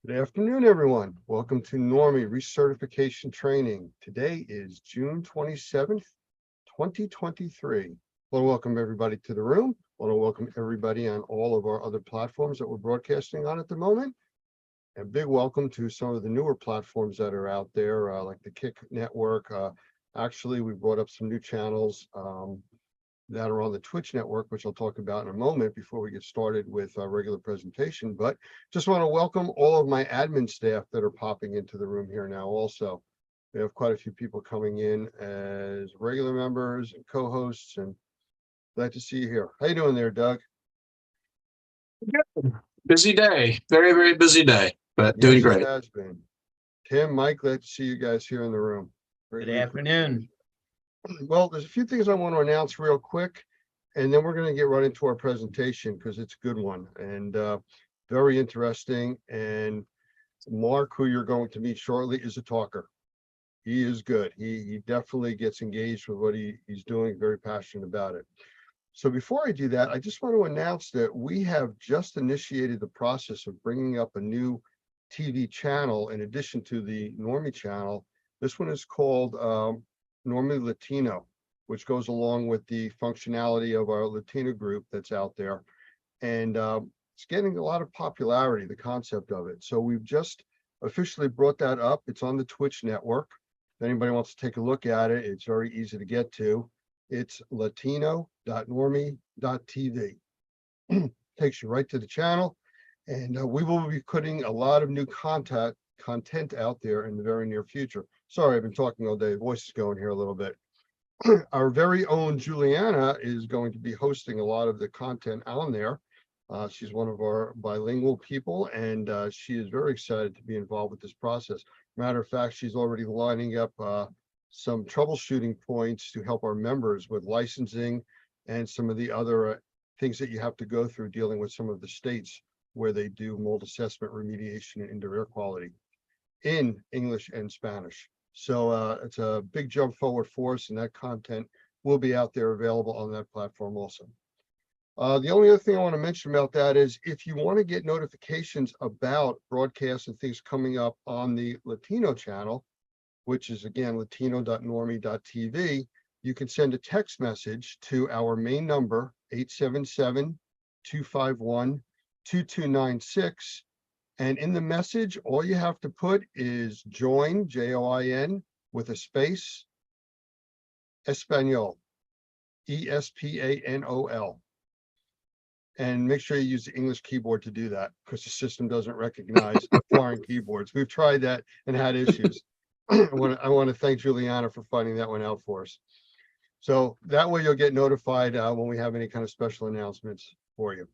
Good afternoon, everyone. Welcome to Normie Recertification Training. Today is June 27th, 2023. I want to welcome everybody to the room. I want to welcome everybody on all of our other platforms that we're broadcasting on at the moment. And big welcome to some of the newer platforms that are out there, like the Kick Network. Actually, we brought up some new channels that are on the Twitch network, which I'll talk about in a moment before we get started with our regular presentation. But just want to welcome all of my admin staff that are popping into the room here now also. We have quite a few people coming in as regular members and co-hosts, and glad to see you here. How you doing there, Doug? Good. Busy day, very busy day, but doing Yes, it great. has been. Tim, Mike, glad to see you guys here in the room. Good afternoon. Well, there's a few things I want to announce real quick, and then we're going to get right into our presentation because it's a good one and very interesting. And Mark, who you're going to meet shortly, is a talker. He is good. He definitely gets engaged with what he's doing, very passionate about it. So before I do that, I just want to announce that we have just initiated the process of bringing up a new TV channel in addition to the Normie channel. This one is called Normie Latino, which goes along with the functionality of our Latino group that's out there. And it's getting a lot of popularity, the concept of it. So we've just officially brought that up. It's on the Twitch network. If anybody wants to take a look at it, it's very easy to get to. It's latino.normie.tv. Takes you right to the channel. And we will be putting a lot of new content out there in the very near future. Sorry, I've been talking all day. Voice is going here a little bit. Our very own Juliana is going to be hosting a lot of the content on there. She's one of our bilingual people, and she is very excited to be involved with this process. Matter of fact, she's already lining up some troubleshooting points to help our members with licensing and some of the other things that you have to go through dealing with some of the states where they do mold assessment, remediation, and indoor air quality in English and Spanish. So it's a big jump forward for us, and that content will be out there available on that platform also. The only other thing I want to mention about that is if you want to get notifications about broadcasts and things coming up on the Latino channel, which is again latino.normie.tv, you can send a text message to our main number, 877-251-2296. And in the message, all you have to put is join, J-O-I-N, with a space, Espanol, E-S-P-A-N-O-L. And make sure you use the English keyboard to do that because the system doesn't recognize foreign keyboards. We've tried that and had issues. I want to thank Juliana for finding that one out for us. So that way you'll get notified when we have any kind of special announcements for you.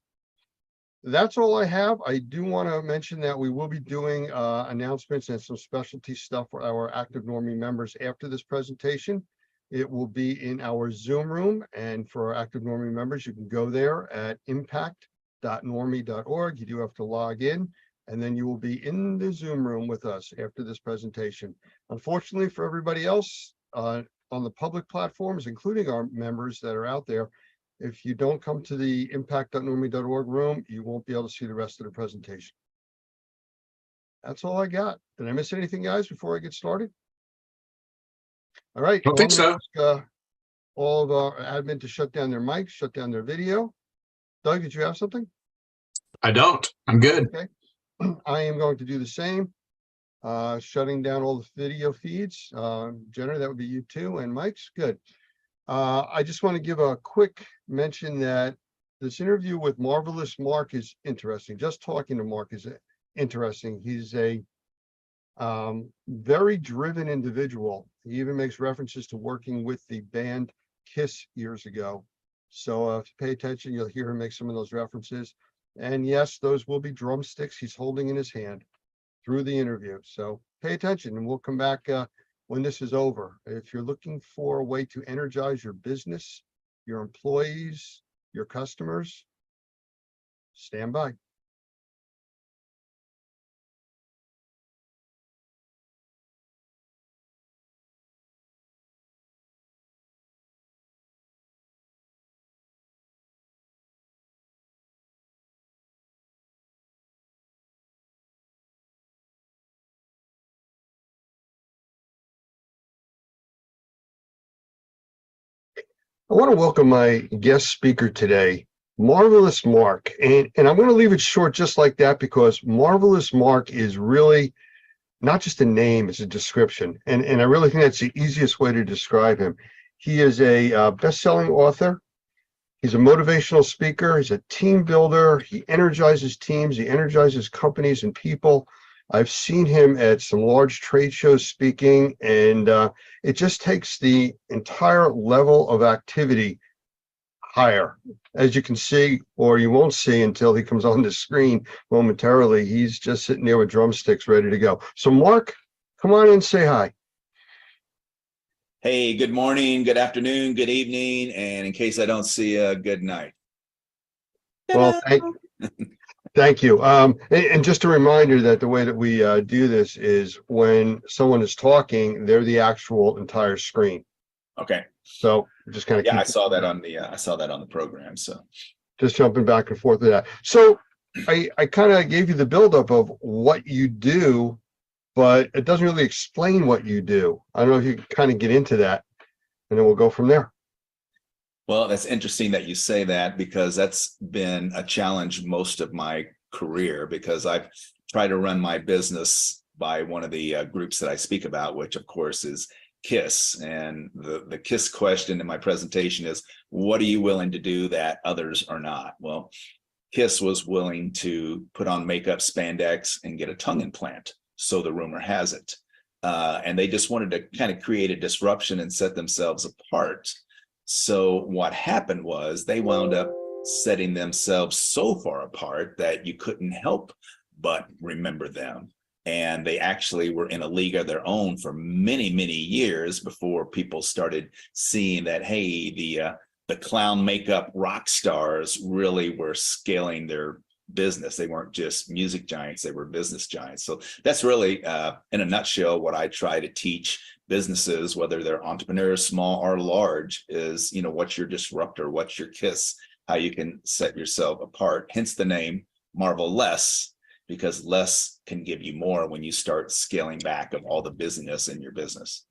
That's all I have. I do want to mention that we will be doing announcements and some specialty stuff for our active Normie members after this presentation. It will be in our Zoom room, and for our active Normie members, you can go there at impact.normie.org. You do have to log in, and then you will be in the Zoom room with us after this presentation. Unfortunately for everybody else on the public platforms, including our members that are out there, if you don't come to the impact.normie.org room, you won't be able to see the rest of the presentation. That's all I got. Did I miss anything, guys, before I get started? All right. Don't think so. Ask, all of our admin to shut down their mics, shut down their video. Doug, did you have something? I don't. I'm good. Okay. I am going to do the same. Shutting down all the video feeds. Jenna, that would be you too, and Mike's good. I just want to give a quick mention that this interview with Marvelous Mark is interesting. Just talking to Mark is interesting. He's a very driven individual. He even makes references to working with the band Kiss years ago. So if you pay attention, you'll hear him make some of those references. And yes, those will be drumsticks he's holding in his hand through the interview. So pay attention, and we'll come back when this is over. If you're looking for a way to energize your business, your employees, your customers, stand by. I want to welcome my guest speaker today, Marvelous Mark. And I'm going to leave it short just like that because Marvelous Mark is really not just a name, it's a description. And I really think that's the easiest way to describe him. He is a best-selling author. He's a motivational speaker. He's a team builder. He energizes teams. He energizes companies and people. I've seen him at some large trade shows speaking, and it just takes the entire level of activity higher. As you can see, or you won't see until he comes on the screen momentarily, he's just sitting there with drumsticks ready to go. So Mark, come on in and say hi. Hey, good morning, good afternoon, good evening, and in case I don't see you, good night. Well, thank you. And just a reminder that the way that we do this is when someone is talking, they're the actual entire screen. Okay. So just kind of I saw that on the program. So just jumping back and forth with that. So I kind of gave you the buildup of what you do, but it doesn't really explain what you do. I don't know if you can kind of get into that, and then we'll go from there. well, that's interesting that you say that, because that's been a challenge most of my career, because I've tried to run my business by one of the groups that I speak about, which of course is KISS. And the KISS question in my presentation is, what are you willing to do that others are not? Well, KISS was willing to put on makeup, spandex, and get a tongue implant. So the rumor has it. And they just wanted to kind of create a disruption and set themselves apart. So what happened was they wound up setting themselves so far apart that you couldn't help but remember them. And they actually were in a league of their own for many, many years before people started seeing that, hey, the clown makeup rock stars really were scaling their business. They weren't just music giants, they were business giants. So that's really, in a nutshell, what I try to teach businesses, whether they're entrepreneurs, small or large, is, what's your disruptor, what's your KISS, how you can set yourself apart. Hence the name Marvel Less, because less can give you more when you start scaling back of all the busyness in your business.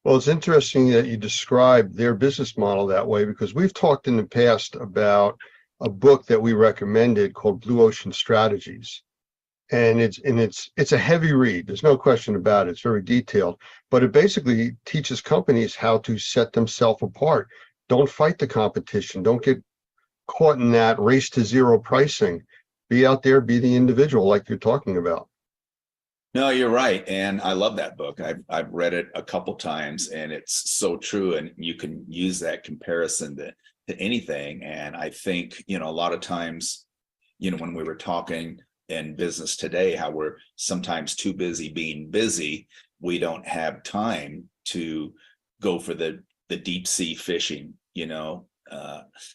Well, it's interesting that you describe their business model that way, because we've talked in the past about a book that we recommended called Blue Ocean Strategies. And it's a heavy read. There's no question about it. It's very detailed, but it basically teaches companies how to set themselves apart. Don't fight the competition. Don't get caught in that race to zero pricing. Be out there, be the individual like you're talking about. No, you're right. And I love that book. I've read it a couple times, and it's so true. And you can use that comparison to anything. And I think, a lot of times, when we were talking in business today, how we're sometimes too busy being busy, we don't have time to go for the deep sea fishing.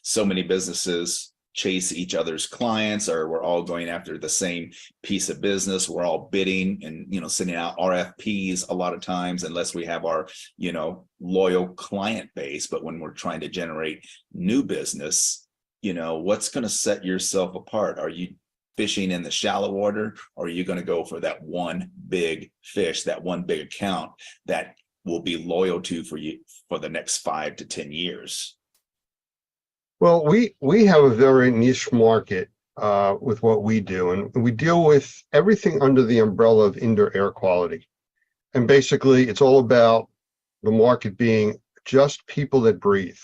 So many businesses chase each other's clients, or we're all going after the same piece of business. We're all bidding and, sending out RFPs a lot of times, unless we have our, loyal client base. But when we're trying to generate new business, what's going to set yourself apart? Are you fishing in the shallow water, or are you going to go for that one big fish, that one big account that will be loyal to for you for the next 5 to 10 years? Well, we have a very niche market with what we do, and we deal with everything under the umbrella of indoor air quality. And basically, it's all about the market being just people that breathe.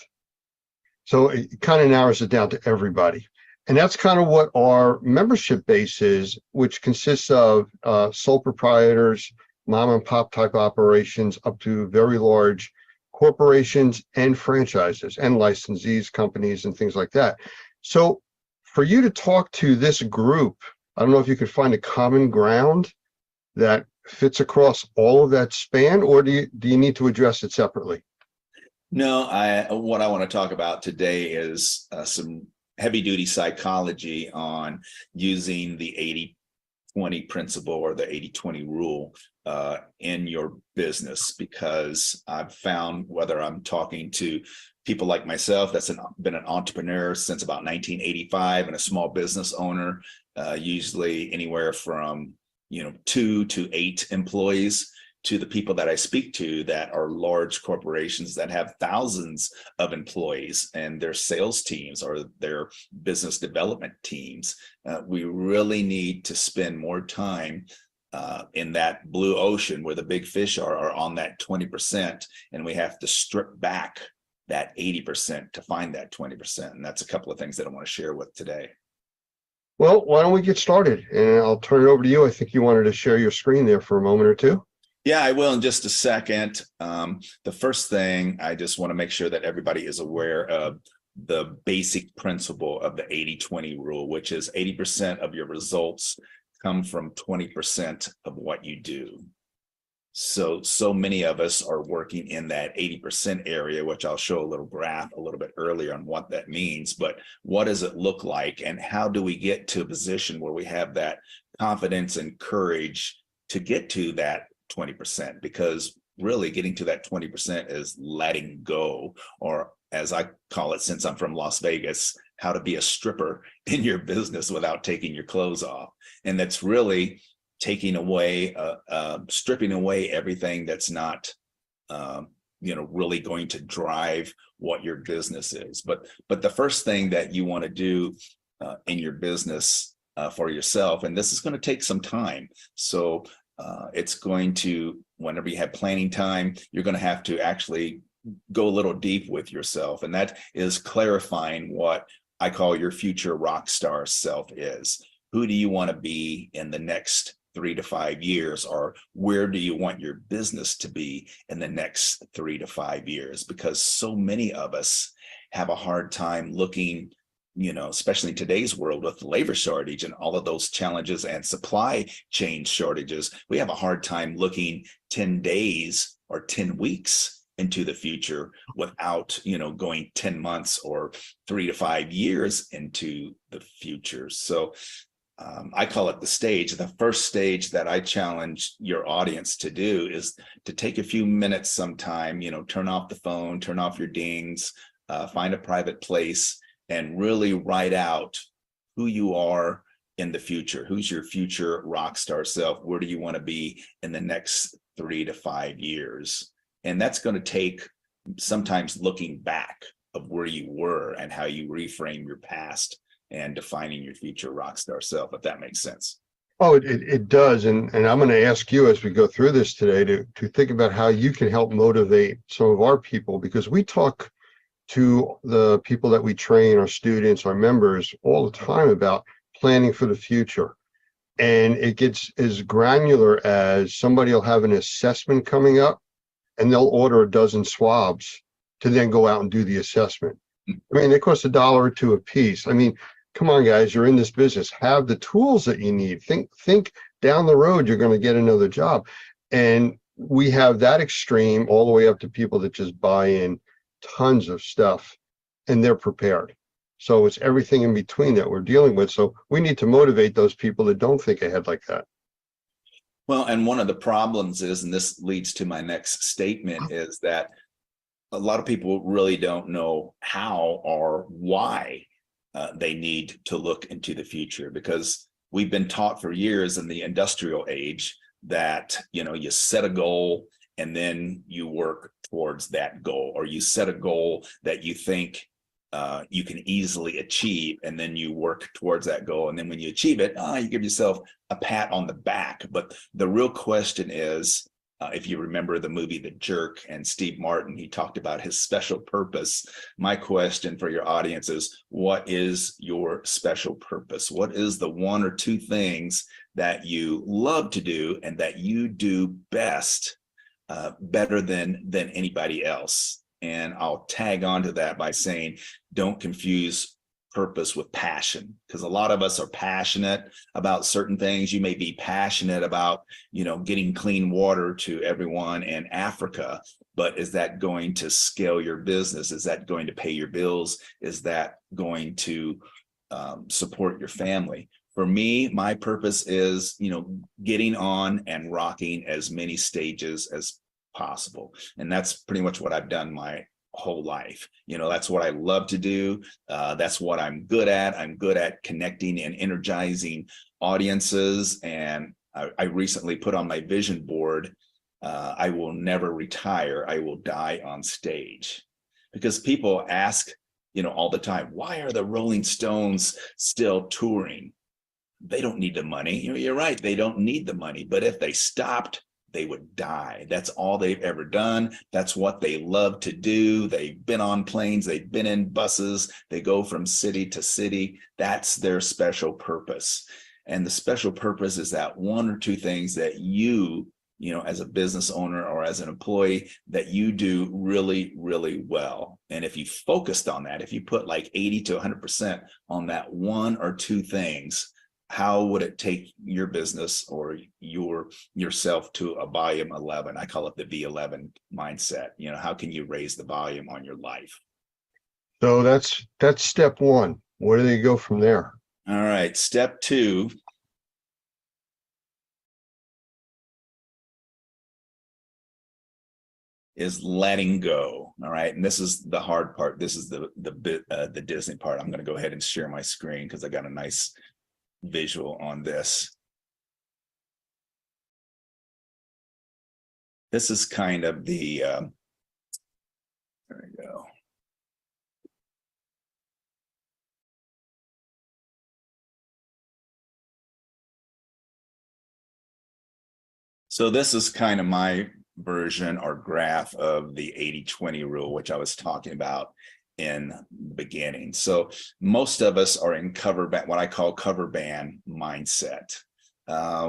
So it kind of narrows it down to everybody. And that's kind of what our membership base is, which consists of sole proprietors, mom and pop type operations, up to very large corporations and franchises and licensees, companies, and things like that. So for you to talk to this group, I don't know if you could find a common ground that fits across all of that span, or do you need to address it separately? No, what I want to talk about today is some heavy duty psychology on using the 80-20 principle, or the 80-20 rule, in your business. Because I've found, whether I'm talking to people like myself that's been an entrepreneur since about 1985 and a small business owner, usually anywhere from 2 to 8 employees, to the people that I speak to that are large corporations that have thousands of employees and their sales teams or their business development teams. We really need to spend more time in that blue ocean where the big fish are on that 20%, and we have to strip back that 80% to find that 20%. And that's a couple of things that I want to share with today. Well, why don't we get started? And I'll turn it over to you. I think you wanted to share your screen there for a moment or two. Yeah, I will in just a second. The first thing, I just want to make sure that everybody is aware of the basic principle of the 80-20 rule, which is 80% of your results come from 20% of what you do. So many of us are working in that 80% area, which I'll show a little graph a little bit earlier on what that means. But what does it look like, and how do we get to a position where we have that confidence and courage to get to that 20%? Because really getting to that 20% is letting go, or as I call it, since I'm from Las Vegas, how to be a stripper in your business without taking your clothes off. And that's really taking away, stripping away everything that's not, really going to drive what your business is. But the first thing that you want to do in your business for yourself, and this is going to take some time. So it's going to, whenever you have planning time, you're going to have to actually go a little deep with yourself. And that is clarifying what I call your future rock star self is. Who do you want to be in the next 3 to 5 years, or where do you want your business to be in the next 3 to 5 years? Because so many of us have a hard time looking, especially in today's world with the labor shortage and all of those challenges and supply chain shortages. We have a hard time looking 10 days or 10 weeks into the future without, going 10 months or 3 to 5 years into the future. So I call it the stage. The first stage that I challenge your audience to do is to take a few minutes sometime, turn off the phone, turn off your dings, find a private place, and really write out who you are in the future. Who's your future rock star self? Where do you want to be in the next 3 to 5 years? And that's going to take sometimes looking back of where you were and how you reframe your past and defining your future rock star self, if that makes sense. Oh, it does. And I'm going to ask you as we go through this today to think about how you can help motivate some of our people, because we talk to the people that we train, our students, our members, all the time about planning for the future. And it gets as granular as somebody will have an assessment coming up and they'll order a dozen swabs to then go out and do the assessment. I mean, it costs $1 or $2 a piece. I mean, come on, guys, you're in this business. Have the tools that you need. Think down the road, you're going to get another job. And we have that extreme all the way up to people that just buy in tons of stuff and they're prepared. So it's everything in between that we're dealing with. So we need to motivate those people that don't think ahead like that. Well, and one of the problems is, and this leads to my next statement, is that a lot of people really don't know how or why they need to look into the future, because we've been taught for years in the industrial age that, you set a goal and then you work towards that goal, or you set a goal that you think you can easily achieve, and then you work towards that goal. And then when you achieve it, you give yourself a pat on the back. But the real question is, if you remember the movie The Jerk and Steve Martin, he talked about his special purpose. My question for your audience is, what is your special purpose? What is the 1 or 2 things that you love to do and that you do best, better than anybody else? And I'll tag on to that by saying, don't confuse purpose with passion, because a lot of us are passionate about certain things. You may be passionate about, getting clean water to everyone in Africa, but is that going to scale your business? Is that going to pay your bills? Is that going to support your family? For me, my purpose is, getting on and rocking as many stages as possible. And that's pretty much what I've done my whole life. That's what I love to do. That's what I'm good at. I'm good at connecting and energizing audiences. And I recently put on my vision board I will never retire. I will die on stage. Because people ask, all the time, why are the Rolling Stones still touring? They don't need the money. You're right. They don't need the money. But if they stopped, they would die. That's all they've ever done. That's what they love to do. They've been on planes. They've been in buses. They go from city to city. That's their special purpose. And the special purpose is that one or two things that you as a business owner or as an employee, that you do really, really well. And if you focused on that, if you put like 80 to 100% on that one or two things, how would it take your business or yourself to a volume 11? I call it the V11 mindset. How can you raise the volume on your life? So that's step one. Where do they go from there? All right. Step two. Is letting go. All right. And this is the hard part. This is the Disney part. I'm going to go ahead and share my screen because I got a nice visual on this. This is kind of the, there we go. So this is kind of my version or graph of the 80-20 rule, which I was talking about in the beginning. So most of us are in cover band, what I call cover band mindset.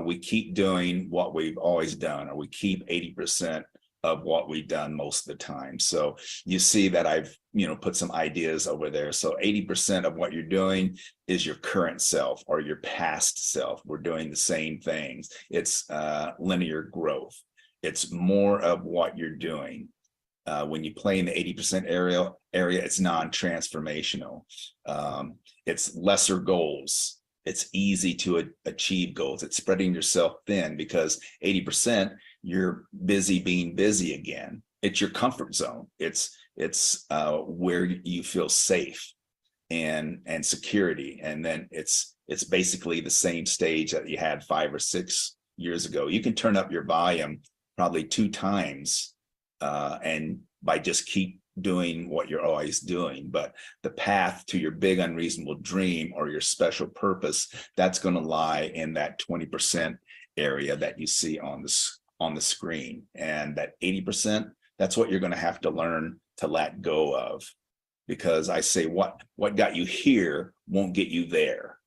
We keep doing what we've always done, or we keep 80% of what we've done most of the time. So you see that I've put some ideas over there. So 80% of what you're doing is your current self or your past self. We're doing the same things. It's linear growth. It's more of what you're doing. When you play in the 80% area, it's non-transformational. It's lesser goals. It's easy to achieve goals. It's spreading yourself thin because 80%, you're busy being busy again. It's your comfort zone. It's where you feel safe and security. And then it's basically the same stage that you had 5 or 6 years ago. You can turn up your volume probably 2 times and by just keep doing what you're always doing. But the path to your big unreasonable dream or your special purpose, that's going to lie in that 20% area that you see on the screen. And that 80%, that's what you're going to have to learn to let go of, because I say what got you here won't get you there.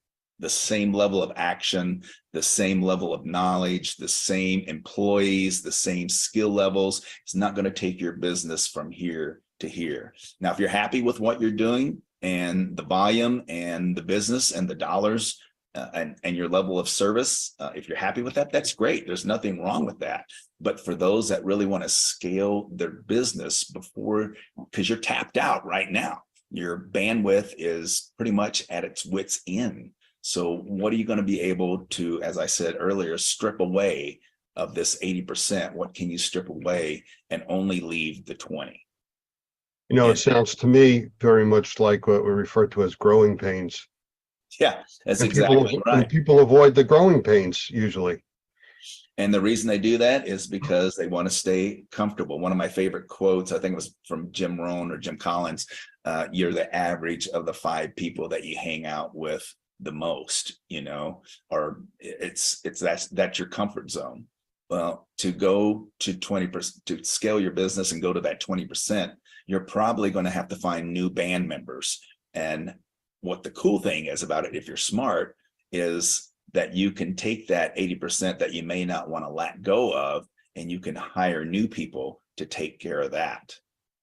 The same level of action, the same level of knowledge, the same employees, the same skill levels. It's not going to take your business from here to here. Now, if you're happy with what you're doing and the volume and the business and the dollars and your level of service, if you're happy with that, that's great. There's nothing wrong with that. But for those that really want to scale their business because you're tapped out right now, your bandwidth is pretty much at its wit's end. So what are you going to be able to, as I said earlier, strip away of this 80%? What can you strip away and only leave the 20? It sounds to me very much like what we refer to as growing pains. Yeah, that's And exactly right. People avoid the growing pains usually. And the reason they do that is because they want to stay comfortable. One of my favorite quotes, I think it was from Jim Rohn or Jim Collins, you're the average of the 5 people that you hang out with the most, or that's your comfort zone. Well, to go to 20%, to scale your business and go to that 20%, you're probably going to have to find new band members. And what the cool thing is about it, if you're smart, is that you can take that 80% that you may not want to let go of, and you can hire new people to take care of that.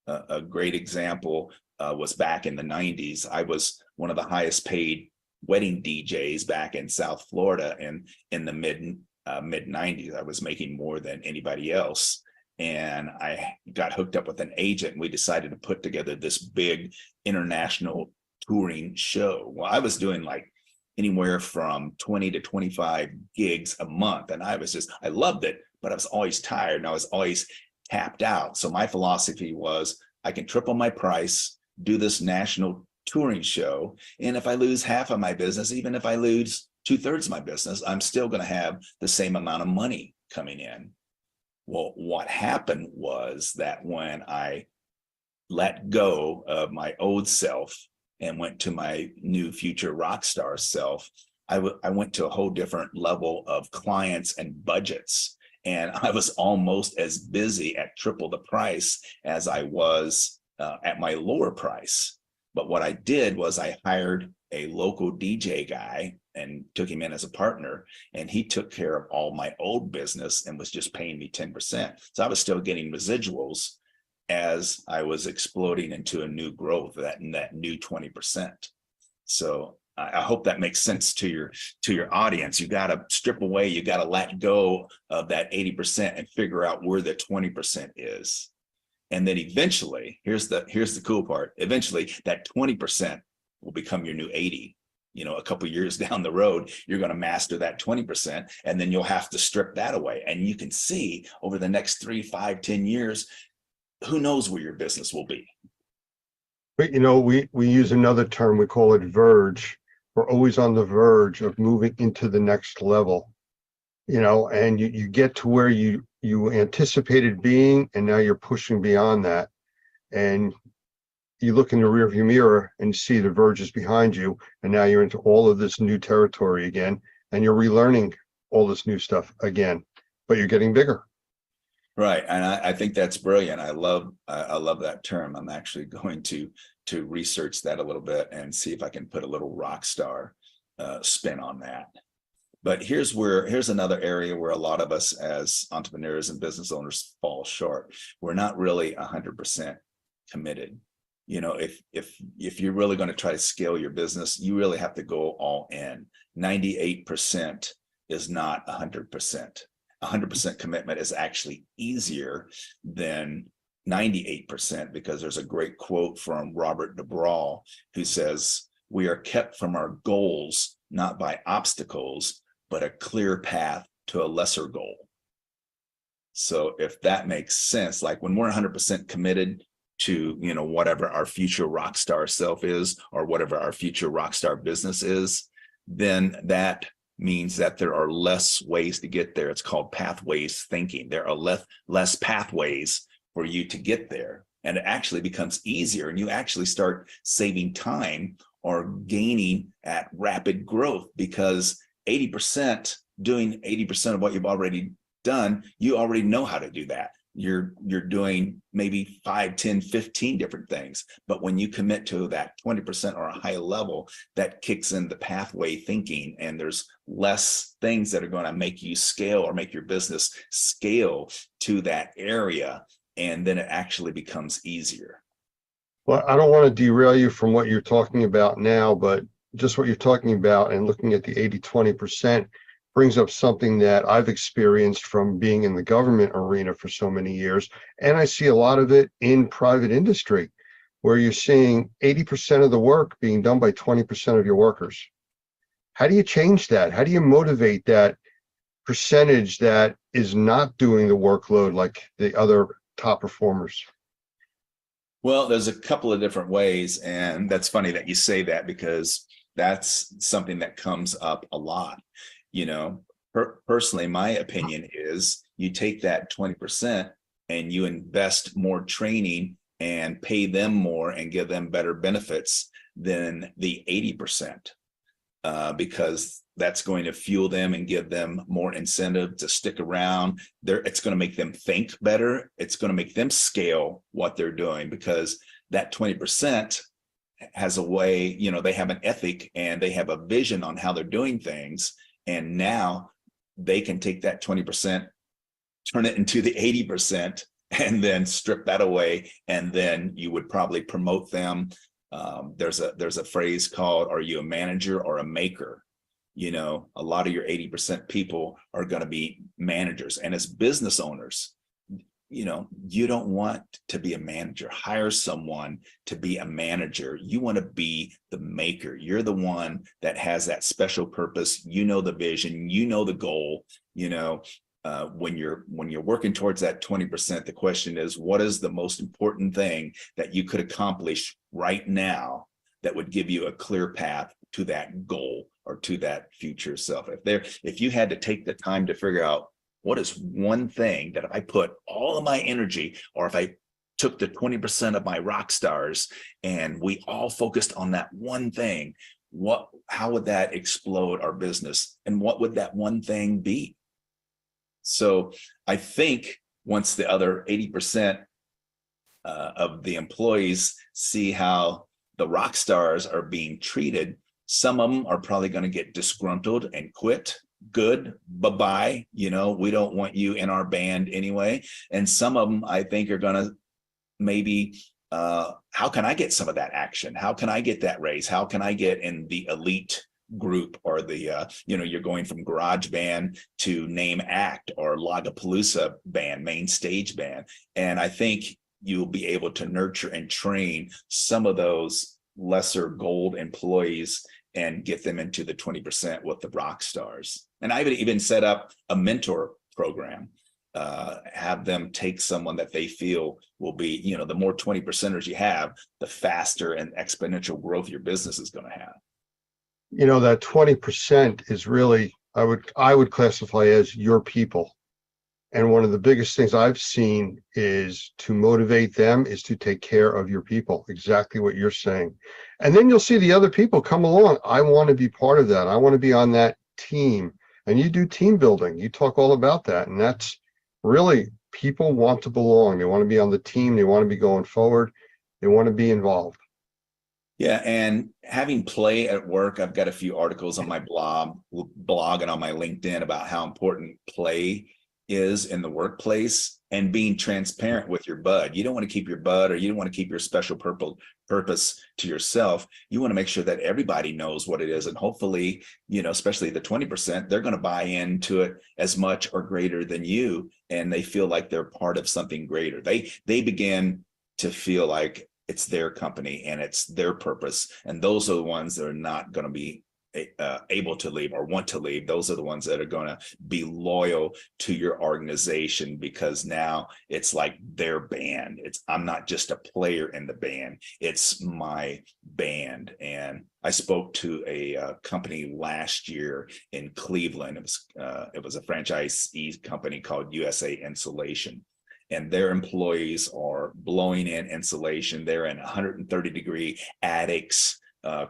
A great example was back in the 90s. I was one of the highest paid wedding DJs back in South Florida, and in the mid 90s, I was making more than anybody else. And I got hooked up with an agent, and we decided to put together this big international touring show. Well, I was doing like anywhere from 20 to 25 gigs a month. And I loved it, but I was always tired and I was always tapped out. So my philosophy was, I can triple my price, do this national touring show. And if I lose half of my business, even if I lose 2/3 of my business, I'm still going to have the same amount of money coming in. Well, what happened was that when I let go of my old self and went to my new future rock star self, I went to a whole different level of clients and budgets. And I was almost as busy at triple the price as I was at my lower price. But what I did was I hired a local DJ guy and took him in as a partner, and he took care of all my old business and was just paying me 10%. So I was still getting residuals as I was exploding into a new growth, that new 20%. So I hope that makes sense to your audience. You got to strip away, you got to let go of that 80% and figure out where the 20% is. And then eventually, here's the cool part. Eventually, that 20% will become your new 80. A couple of years down the road, you're going to master that 20%, and then you'll have to strip that away. And you can see over the next 3, 5, 10 years, who knows where your business will be. But we use another term, we call it verge. We're always on the verge of moving into the next level, and you get to where you anticipated being, and now you're pushing beyond that. And you look in the rearview mirror and you see the verges behind you, and now you're into all of this new territory again, and you're relearning all this new stuff again, but you're getting bigger. Right. And I think that's brilliant. I love that term. I'm actually going to research that a little bit and see if I can put a little rock star spin on that. But here's another area where a lot of us as entrepreneurs and business owners fall short. We're not really 100% committed. If you're really going to try to scale your business, you really have to go all in. 98% is not 100%. 100% commitment is actually easier than 98%, because there's a great quote from Robert DeBraw who says, "We are kept from our goals not by obstacles, but a clear path to a lesser goal." So if that makes sense, like when we're 100% committed to, whatever our future rock star self is, or whatever our future rock star business is, then that means that there are less ways to get there. It's called pathways thinking. There are less pathways for you to get there. And it actually becomes easier, and you actually start saving time or gaining at rapid growth, because 80%, doing 80% of what you've already done, you already know how to do that. You're doing maybe 5, 10, 15 different things. But when you commit to that 20% or a high level, that kicks in the pathway thinking, and there's less things that are going to make you scale or make your business scale to that area. And then it actually becomes easier. Well, I don't want to derail you from what you're talking about now, but just what you're talking about and looking at the 80-20% brings up something that I've experienced from being in the government arena for so many years. And I see a lot of it in private industry, where you're seeing 80% of the work being done by 20% of your workers. How do you change that? How do you motivate that percentage that is not doing the workload like the other top performers? Well, there's a couple of different ways. And that's funny that you say that, because that's something that comes up a lot. Personally, my opinion is you take that 20% and you invest more training and pay them more and give them better benefits than the 80%, because that's going to fuel them and give them more incentive to stick around. It's going to make them think better. It's going to make them scale what they're doing, because that 20% has a way, they have an ethic and they have a vision on how they're doing things. And now they can take that 20%, turn it into the 80%, and then strip that away. And then you would probably promote them. There's a phrase called, are you a manager or a maker? A lot of your 80% people are going to be managers. And as business owners, you don't want to be a manager. Hire someone to be a manager. You want to be the maker. You're the one that has that special purpose. The vision, the goal. When you're working towards that 20%, the question is, what is the most important thing that you could accomplish right now that would give you a clear path to that goal or to that future self? If you had to take the time to figure out what is one thing that if I put all of my energy, or if I took the 20% of my rock stars and we all focused on that one thing, how would that explode our business? And what would that one thing be? So I think once the other 80% of the employees see how the rock stars are being treated, some of them are probably going to get disgruntled and quit. Good, bye-bye. You know, we don't want you in our band anyway. And some of them, I think, are going to maybe, how can I get some of that action? How can I get that raise? How can I get in the elite group, or the, you're going from garage band to name act or Lollapalooza band, main stage band. And I think you'll be able to nurture and train some of those lesser gold employees and get them into the 20% with the rock stars. And I would even set up a mentor program, have them take someone that they feel will be, the more 20%ers you have, the faster and exponential growth your business is going to have. That 20% is really, I would classify as your people. And one of the biggest things I've seen is to motivate them is to take care of your people, exactly what you're saying. And then you'll see the other people come along. I want to be part of that. I want to be on that team. And you do team building. You talk all about that. And that's really, people want to belong. They want to be on the team. They want to be going forward. They want to be involved. Yeah, and having play at work, I've got a few articles on my blog and on my LinkedIn about how important play is in the workplace, and being transparent with your bud. You don't want to keep your bud, or you don't want to keep your special purpose to yourself. You want to make sure that everybody knows what it is. And hopefully, especially the 20%, they're going to buy into it as much or greater than you. And they feel like they're part of something greater. They begin to feel like it's their company and it's their purpose. And those are the ones that are not going to be able to leave or want to leave. Those are the ones that are going to be loyal to your organization, because now it's like their band. I'm not just a player in the band, it's my band. And I spoke to a company last year in Cleveland. It was a franchisee company called USA Insulation. And their employees are blowing in insulation. They're in 130-degree attics,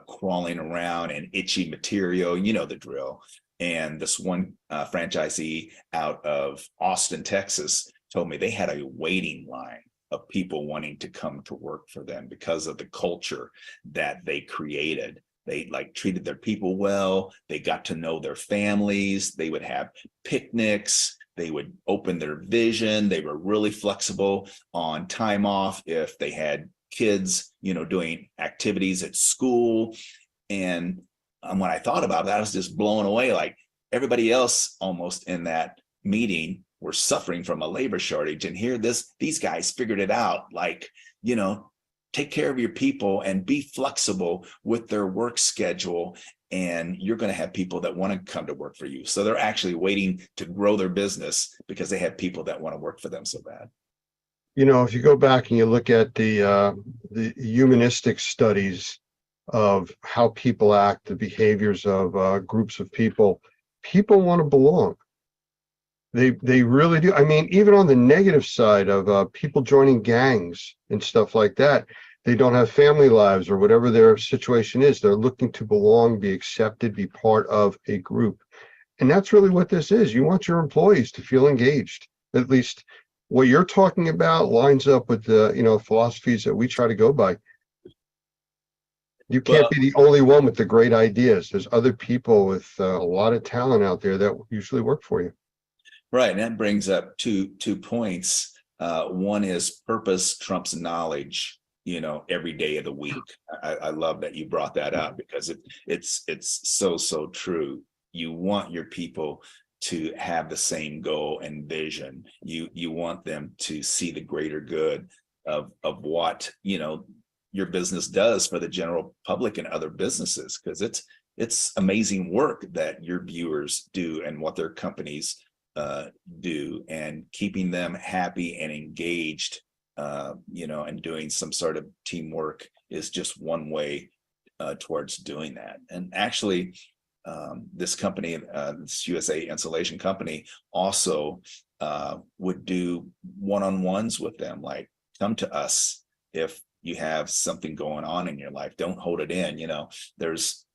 crawling around in itchy material, the drill. And this one franchisee out of Austin, Texas, told me they had a waiting line of people wanting to come to work for them because of the culture that they created. They treated their people well. They got to know their families. They would have picnics. They would open their vision. They were really flexible on time off if they had kids, doing activities at school. And when I thought about that, I was just blown away. Like everybody else almost in that meeting were suffering from a labor shortage. And here these guys figured it out. Take care of your people and be flexible with their work schedule. And you're going to have people that want to come to work for you. So they're actually waiting to grow their business because they have people that want to work for them so bad. If you go back and you look at the humanistic studies of how people act, the behaviors of groups of people want to belong. They really do. I mean, even on the negative side of people joining gangs and stuff like that, they don't have family lives or whatever their situation is. They're looking to belong, be accepted, be part of a group. And that's really what this is. You want your employees to feel engaged. At least what you're talking about lines up with the, philosophies that we try to go by. You can't be the only one with the great ideas. There's other people with a lot of talent out there that usually work for you. Right. And that brings up two points. One is purpose trumps knowledge, every day of the week. I love that you brought that up, because it's so true. You want your people to have the same goal and vision. You want them to see the greater good of what, your business does for the general public and other businesses, because it's amazing work that your viewers do and what their companies do, and keeping them happy and engaged, and doing some sort of teamwork is just one way towards doing that. And actually, this company, this USA Insulation Company, also would do one-on-ones with them, like come to us if you have something going on in your life. Don't hold it in. There's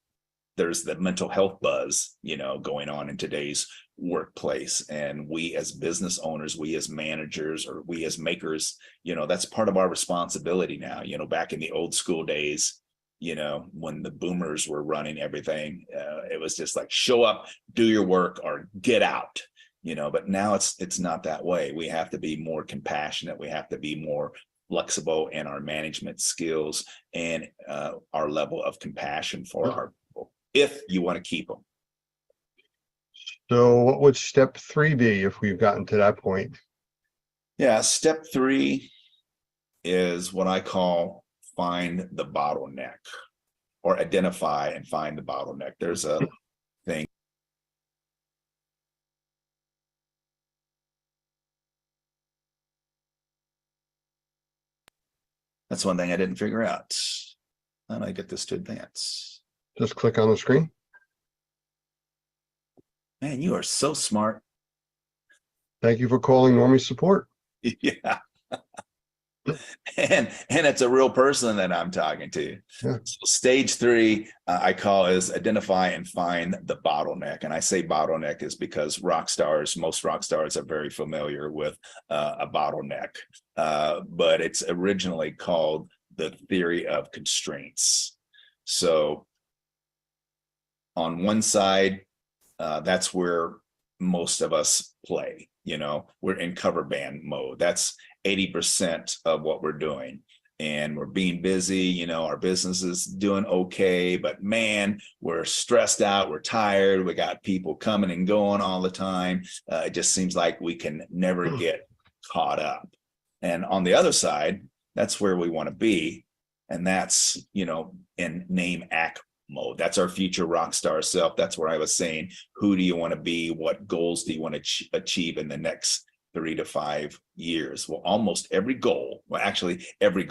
the mental health buzz, going on in today's workplace. And we as business owners, we as managers, or we as makers, that's part of our responsibility now. Back in the old school days, when the boomers were running everything, it was just like, show up, do your work, or get out. But now it's not that way. We have to be more compassionate. We have to be more flexible in our management skills and our level of compassion for our people, if you want to keep them. So what would step 3 be if we've gotten to that point? Yeah, step 3 is what I call find the bottleneck, or identify and find the bottleneck. There's a thing. That's one thing I didn't figure out. How do I get this to advance? Just click on the screen. Man, you are so smart. Thank you for calling Normie Support. Yeah. And it's a real person that I'm talking to. Yeah. So stage 3, I call, is identify and find the bottleneck. And I say bottleneck is because most rock stars are very familiar with a bottleneck, but it's originally called the theory of constraints. So on one side, that's where most of us play. We're in cover band mode. That's 80% of what we're doing, and we're being busy. Our business is doing okay, but man, we're stressed out, we're tired, we got people coming and going all the time. It just seems like we can never get caught up. And on the other side, that's where we want to be, and that's in name act mode. That's our future rock star self. That's where I was saying, who do you want to be? What goals do you want to achieve in the next 3 to 5 years? Well, almost every goal, every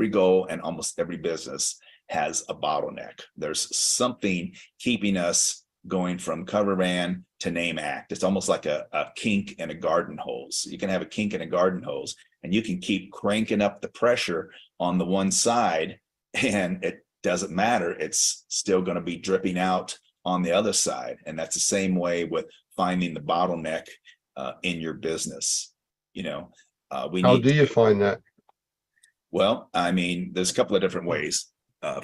goal and almost every business has a bottleneck. There's something keeping us going from cover band to name act. It's almost like a kink in a garden hose. You can have a kink in a garden hose, and you can keep cranking up the pressure on the one side, and it doesn't matter. It's still going to be dripping out on the other side. And that's the same way with finding the bottleneck in your business. How do you find that? Well, there's a couple of different ways.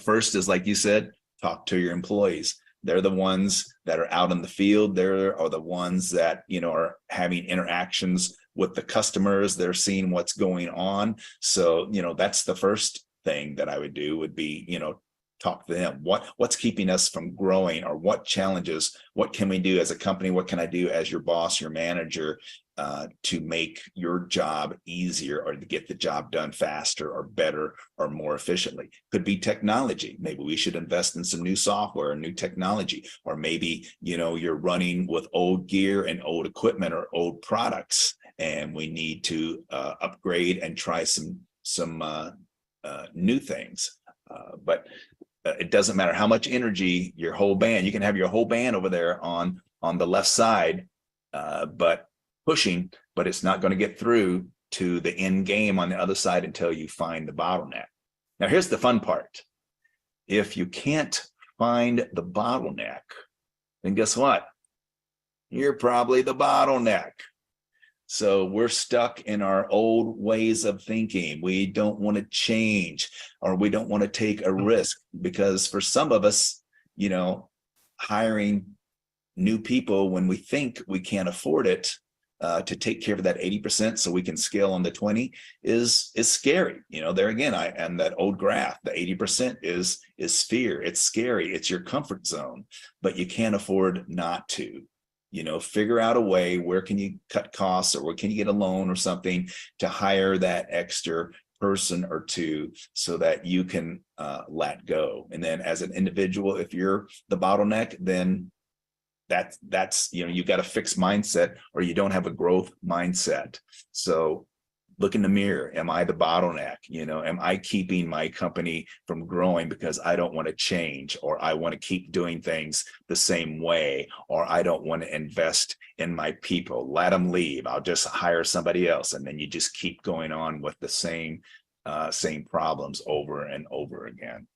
First is, like you said, talk to your employees. They're the ones that are out in the field. They're the ones that, are having interactions with the customers. They're seeing what's going on. So, that's the first thing that I would do, would be, talk to them. What's keeping us from growing, or what challenges, what can we do as a company? What can I do as your boss, your manager, to make your job easier, or to get the job done faster or better or more efficiently? Could be technology. Maybe we should invest in some new software and new technology, or maybe, you're running with old gear and old equipment or old products, and we need to upgrade and try some new things. But it doesn't matter how much energy your whole band, you can have your whole band over there on the left side, but pushing, but it's not going to get through to the end game on the other side until you find the bottleneck. Now, here's the fun part. If you can't find the bottleneck, then guess what? You're probably the bottleneck. So we're stuck in our old ways of thinking. We don't want to change, or we don't want to take a risk, because for some of us, hiring new people when we think we can't afford it to take care of that 80% so we can scale on the 20 is scary. There again, I am that old graph. The 80% is fear. It's scary. It's your comfort zone, but you can't afford not to. Figure out a way, where can you cut costs, or where can you get a loan or something to hire that extra person or two, so that you can let go. And then as an individual, if you're the bottleneck, then that's you've got a fixed mindset, or you don't have a growth mindset. So look in the mirror. Am I the bottleneck? Am I keeping my company from growing because I don't want to change, or I want to keep doing things the same way, or I don't want to invest in my people? Let them leave. I'll just hire somebody else. And then you just keep going on with the same problems over and over again.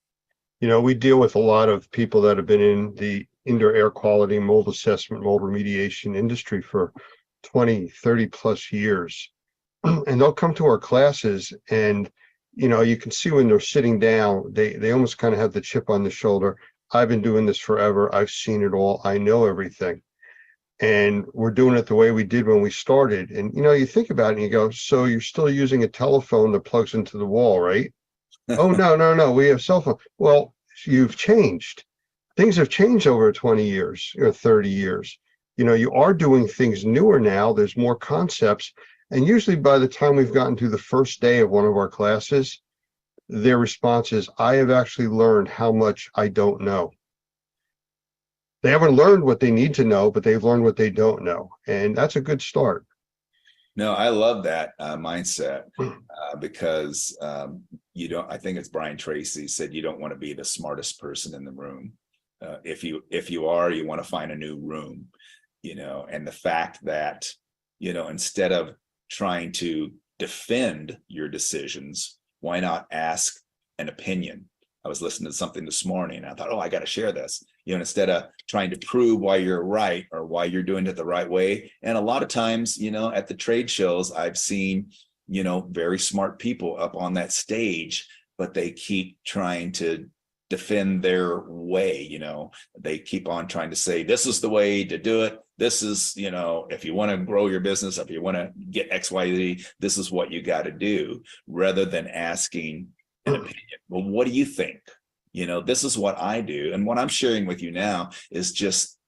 We deal with a lot of people that have been in the indoor air quality, mold assessment, mold remediation industry for 20, 30 plus years. And they'll come to our classes and, you can see when they're sitting down, they almost kind of have the chip on the shoulder. I've been doing this forever. I've seen it all. I know everything. And we're doing it the way we did when we started. And, you think about it and you go, so you're still using a telephone that plugs into the wall, right? Oh, no, we have cell phone. Well, you've changed. Things have changed over 20 years or 30 years. You are doing things newer now. There's more concepts. And usually by the time we've gotten to the first day of one of our classes, their response is, I have actually learned how much I don't know. They haven't learned what they need to know, but they've learned what they don't know. And that's a good start. No, I love that mindset because I think it's Brian Tracy said, you don't want to be the smartest person in the room. If you are, you want to find a new room, and the fact that, instead of trying to defend your decisions, why not ask an opinion? I was listening to something this morning and I thought, oh, I got to share this, instead of trying to prove why you're right or why you're doing it the right way. And a lot of times, at the trade shows, I've seen, very smart people up on that stage, but they keep trying to defend their way. They keep on trying to say, this is the way to do it. This is, if you want to grow your business, if you want to get XYZ, this is what you got to do, rather than asking an opinion. Well, what do you think? This is what I do. And what I'm sharing with you now is just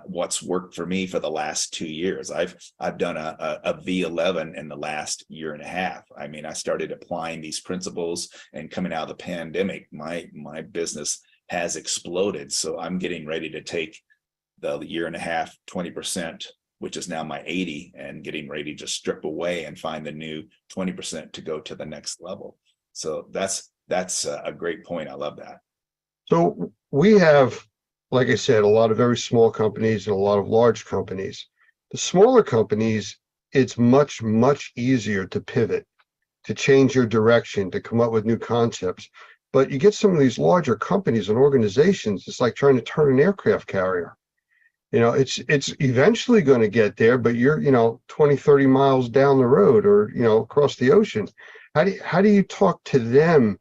what's worked for me for the last 2 years. I've done a V11 in the last year and a half. I mean, I started applying these principles, and coming out of the pandemic, my business has exploded. So I'm getting ready to take the year and a half, 20%, which is now my 80, and getting ready to strip away and find the new 20% to go to the next level. So that's a great point. I love that. So we have, like I said, a lot of very small companies and a lot of large companies. The smaller companies, it's much, much easier to pivot, to change your direction, to come up with new concepts. But you get some of these larger companies and organizations, it's like trying to turn an aircraft carrier. It's eventually going to get there, but you're, 20, 30 miles down the road, or, across the ocean. How do you talk to them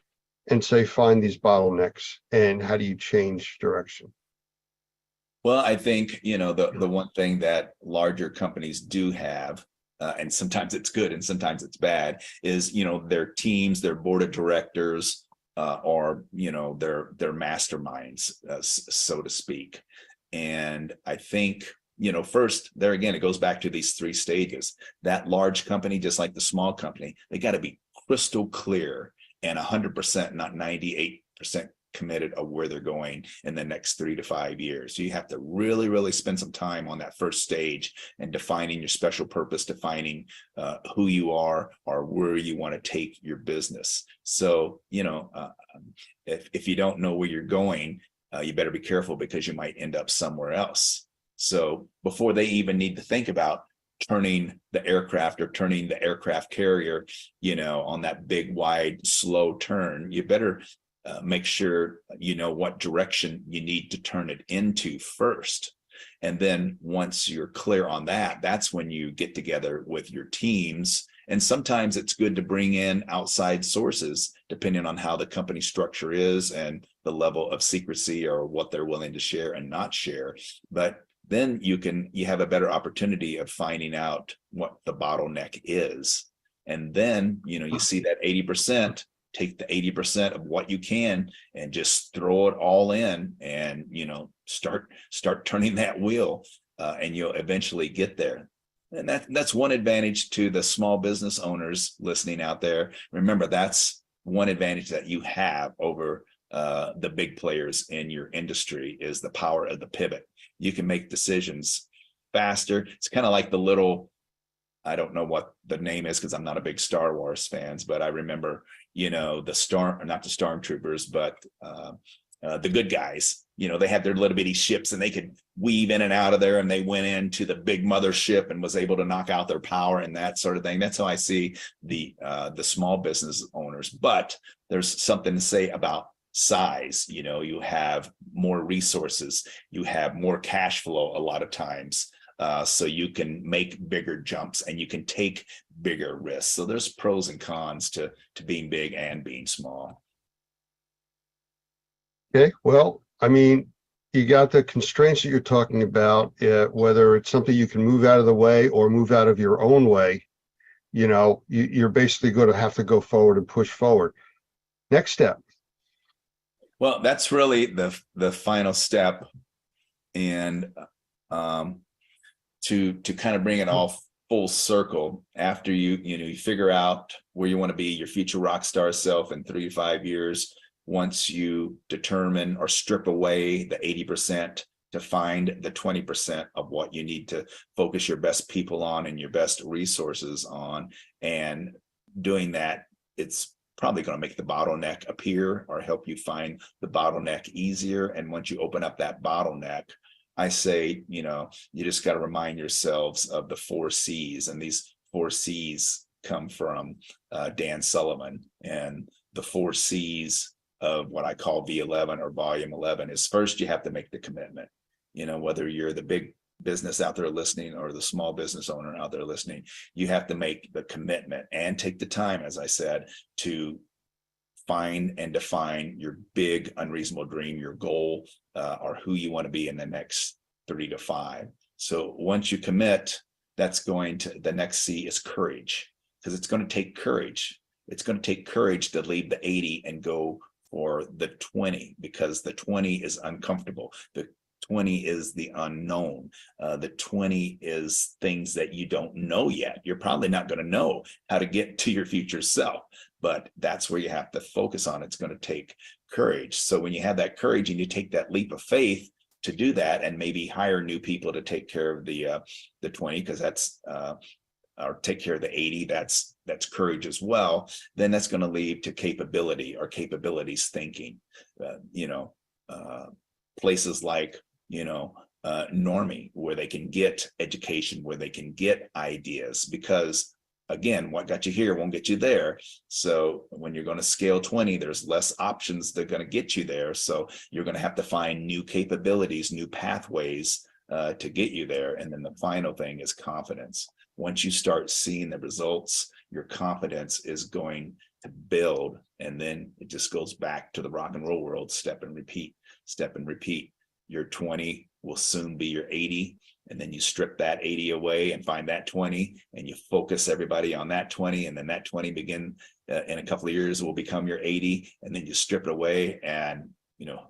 and say, find these bottlenecks, and how do you change direction? Well, I think, the one thing that larger companies do have, and sometimes it's good and sometimes it's bad, is, their teams, their board of directors, or, their masterminds, so to speak. And I think, first, there again, it goes back to these 3 stages. That large company, just like the small company, they got to be crystal clear and 100%, not 98% committed of where they're going in the next 3 to 5 years. So you have to really, really spend some time on that first stage and defining your special purpose, defining who you are or where you want to take your business. So, if you don't know where you're going, you better be careful, because you might end up somewhere else. So before they even need to think about turning the aircraft or turning the aircraft carrier, on that big, wide, slow turn, you better make sure you know what direction you need to turn it into first. And then once you're clear on that, that's when you get together with your teams. And sometimes it's good to bring in outside sources, depending on how the company structure is and the level of secrecy or what they're willing to share and not share. But then you have a better opportunity of finding out what the bottleneck is. And then, you see that 80%, take the 80% of what you can and just throw it all in, and, start turning that wheel, and you'll eventually get there. And that's one advantage to the small business owners listening out there. Remember, that's one advantage that you have over the big players in your industry, is the power of the pivot. You can make decisions faster. It's kind of like the little I don't know what the name is because I'm not a big Star Wars fans, but I remember, not the stormtroopers, but the good guys. They had their little bitty ships and they could weave in and out of there, and they went into the big mothership and was able to knock out their power and that sort of thing. That's how I see the small business owners. But there's something to say about size. You have more resources, you have more cash flow a lot of times. So you can make bigger jumps and you can take bigger risks. So there's pros and cons to being big and being small. Okay, well, I mean, you got the constraints that you're talking about, whether it's something you can move out of the way or move out of your own way, you're basically going to have to go forward and push forward. Next step. Well, that's really the final step. And to kind of bring it all full circle, after you figure out where you want to be, your future rock star self in 3 to 5 years, once you determine or strip away the 80% to find the 20% of what you need to focus your best people on and your best resources on, and doing that, it's probably going to make the bottleneck appear or help you find the bottleneck easier. And once you open up that bottleneck, I say, you just got to remind yourselves of the 4 C's, and these 4 C's come from Dan Sullivan. And the 4 C's of what I call V11 or volume 11 is, first, you have to make the commitment. Whether you're the big business out there listening or the small business owner out there listening, you have to make the commitment and take the time, as I said, to find and define your big unreasonable dream, your goal, or who you want to be in the next 3 to 5. So once you commit, the next C is courage, because it's going to take courage. It's going to take courage to leave the 80 and go for the 20, because the 20 is uncomfortable. The 20 is the unknown. The 20 is things that you don't know yet. You're probably not going to know how to get to your future self, but that's where you have to focus on. It's going to take courage. So when you have that courage and you take that leap of faith to do that, and maybe hire new people to take care of the 20, because that's or take care of the 80, that's courage as well, then that's going to lead to capability or capabilities thinking. Places like Normie, where they can get education, where they can get ideas, because again, what got you here won't get you there. So when you're going to scale 20, there's less options that are going to get you there. So you're going to have to find new capabilities, new pathways to get you there. And then the final thing is confidence. Once you start seeing the results, your confidence is going to build. And then it just goes back to the rock and roll world, step and repeat, step and repeat. Your 20 will soon be your 80. And then you strip that 80 away and find that 20, and you focus everybody on that 20. And then that 20 in a couple of years will become your 80. And then you strip it away, and